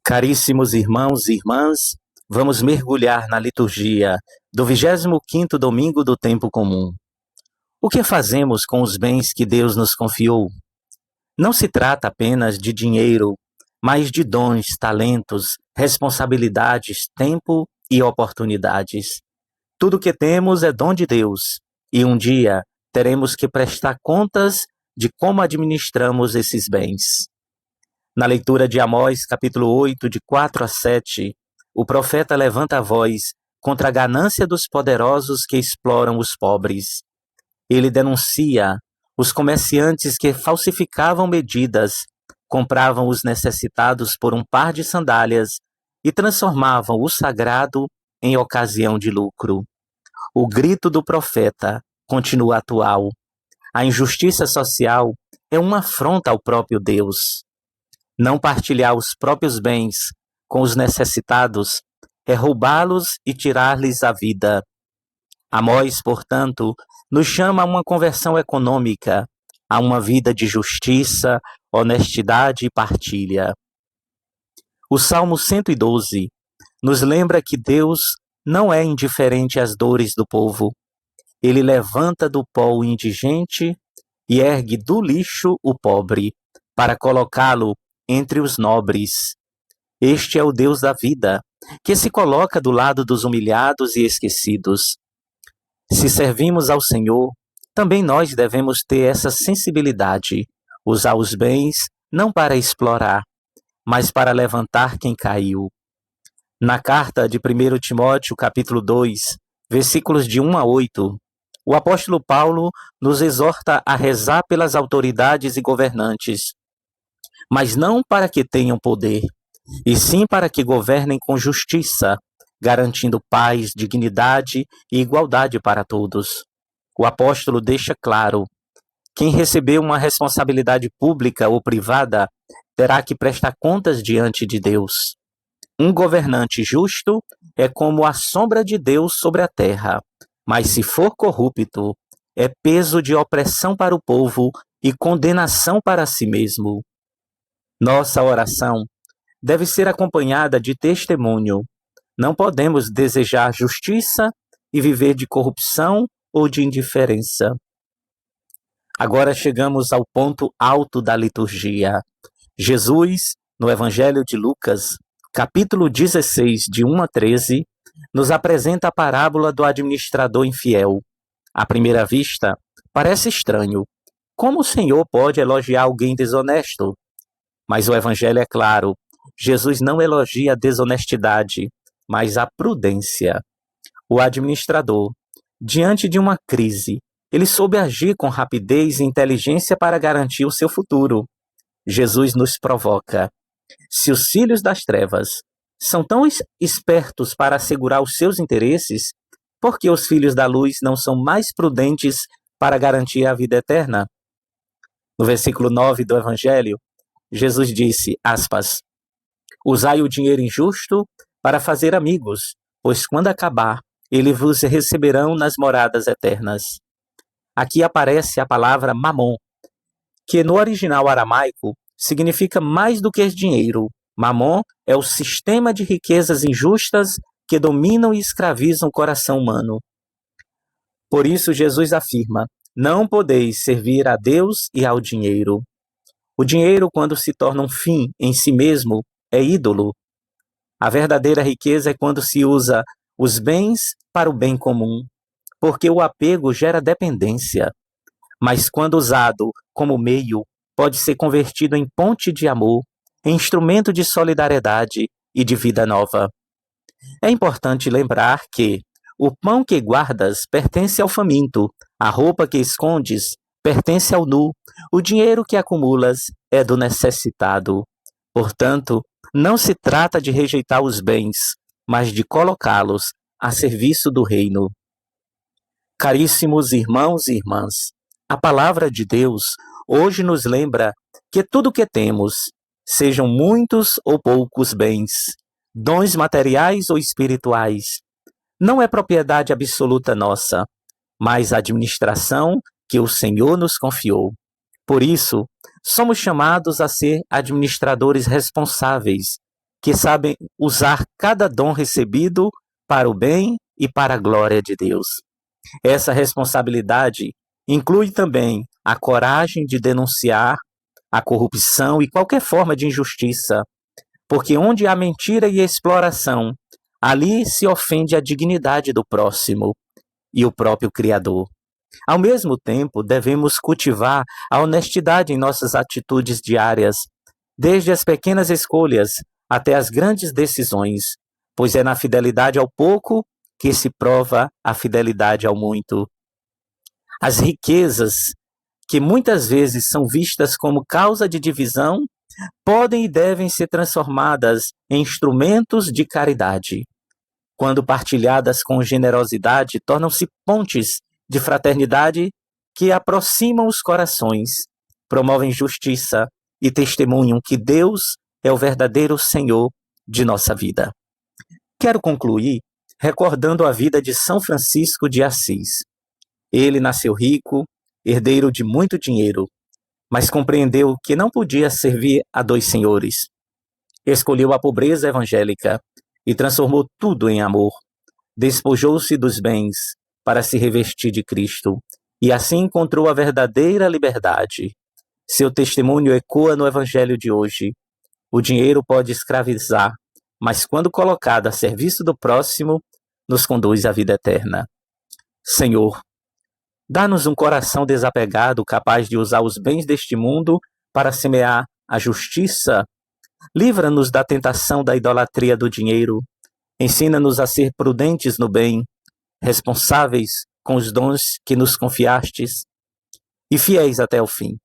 Caríssimos irmãos e irmãs, vamos mergulhar na liturgia do 25º domingo do tempo comum. O que fazemos com os bens que Deus nos confiou? Não se trata apenas de dinheiro, mas de dons, talentos, responsabilidades, tempo e oportunidades. Tudo que temos é dom de Deus, e um dia teremos que prestar contas de como administramos esses bens. Na leitura de Amós, capítulo 8, de 4 a 7, o profeta levanta a voz contra a ganância dos poderosos que exploram os pobres. Ele denuncia os comerciantes que falsificavam medidas, compravam os necessitados por um par de sandálias e transformavam o sagrado em ocasião de lucro. O grito do profeta continua atual. A injustiça social é uma afronta ao próprio Deus. Não partilhar os próprios bens com os necessitados é roubá-los e tirar-lhes a vida. Amós, portanto, nos chama a uma conversão econômica, a uma vida de justiça, honestidade e partilha. O Salmo 112 nos lembra que Deus não é indiferente às dores do povo. Ele levanta do pó o indigente e ergue do lixo o pobre, para colocá-lo entre os nobres. Este é o Deus da vida, que se coloca do lado dos humilhados e esquecidos. Se servimos ao Senhor, também nós devemos ter essa sensibilidade, usar os bens não para explorar, mas para levantar quem caiu. Na carta de 1 Timóteo, capítulo 2, versículos de 1 a 8, o apóstolo Paulo nos exorta a rezar pelas autoridades e governantes, mas não para que tenham poder, e sim para que governem com justiça, garantindo paz, dignidade e igualdade para todos. O apóstolo deixa claro: quem recebeu uma responsabilidade pública ou privada terá que prestar contas diante de Deus. Um governante justo é como a sombra de Deus sobre a terra, mas se for corrupto, é peso de opressão para o povo e condenação para si mesmo. Nossa oração deve ser acompanhada de testemunho. Não podemos desejar justiça e viver de corrupção ou de indiferença. Agora chegamos ao ponto alto da liturgia. Jesus, no Evangelho de Lucas, capítulo 16, de 1 a 13, nos apresenta a parábola do administrador infiel. À primeira vista, parece estranho. Como o Senhor pode elogiar alguém desonesto? Mas o Evangelho é claro. Jesus não elogia a desonestidade, mas a prudência. O administrador, diante de uma crise, ele soube agir com rapidez e inteligência para garantir o seu futuro. Jesus nos provoca. Se os filhos das trevas são tão espertos para assegurar os seus interesses, por que os filhos da luz não são mais prudentes para garantir a vida eterna? No versículo 9 do Evangelho, Jesus disse, aspas, usai o dinheiro injusto para fazer amigos, pois quando acabar, eles vos receberão nas moradas eternas. Aqui aparece a palavra mamon, que no original aramaico significa mais do que dinheiro. Mamon é o sistema de riquezas injustas que dominam e escravizam o coração humano. Por isso Jesus afirma, não podeis servir a Deus e ao dinheiro. O dinheiro, quando se torna um fim em si mesmo, é ídolo. A verdadeira riqueza é quando se usa os bens para o bem comum, porque o apego gera dependência. Mas quando usado como meio, pode ser convertido em ponte de amor, em instrumento de solidariedade e de vida nova. É importante lembrar que o pão que guardas pertence ao faminto, a roupa que escondes pertence ao nu, o dinheiro que acumulas é do necessitado. Portanto, não se trata de rejeitar os bens, mas de colocá-los a serviço do reino. Caríssimos irmãos e irmãs, a palavra de Deus hoje nos lembra que tudo que temos, sejam muitos ou poucos bens, dons materiais ou espirituais, não é propriedade absoluta nossa, mas a administração que o Senhor nos confiou. Por isso, somos chamados a ser administradores responsáveis, que sabem usar cada dom recebido para o bem e para a glória de Deus. Essa responsabilidade inclui também a coragem de denunciar a corrupção e qualquer forma de injustiça, porque onde há mentira e exploração, ali se ofende a dignidade do próximo e o próprio Criador. Ao mesmo tempo, devemos cultivar a honestidade em nossas atitudes diárias, desde as pequenas escolhas até as grandes decisões, pois é na fidelidade ao pouco que se prova a fidelidade ao muito. As riquezas, que muitas vezes são vistas como causa de divisão, podem e devem ser transformadas em instrumentos de caridade. Quando partilhadas com generosidade, tornam-se pontes de fraternidade que aproximam os corações, promovem justiça e testemunham que Deus é o verdadeiro Senhor de nossa vida. Quero concluir recordando a vida de São Francisco de Assis. Ele nasceu rico, herdeiro de muito dinheiro, mas compreendeu que não podia servir a dois senhores. Escolheu a pobreza evangélica e transformou tudo em amor. Despojou-se dos bens para se revestir de Cristo e assim encontrou a verdadeira liberdade. Seu testemunho ecoa no Evangelho de hoje. O dinheiro pode escravizar, mas quando colocado a serviço do próximo, nos conduz à vida eterna. Senhor, dá-nos um coração desapegado, capaz de usar os bens deste mundo para semear a justiça. Livra-nos da tentação da idolatria do dinheiro. Ensina-nos a ser prudentes no bem, responsáveis com os dons que nos confiastes e fiéis até o fim.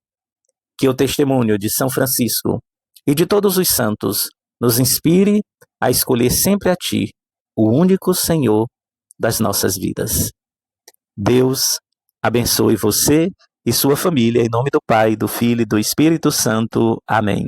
Que o testemunho de São Francisco e de todos os santos nos inspire a escolher sempre a Ti, o único Senhor das nossas vidas. Deus abençoe você e sua família, em nome do Pai, do Filho e do Espírito Santo. Amém.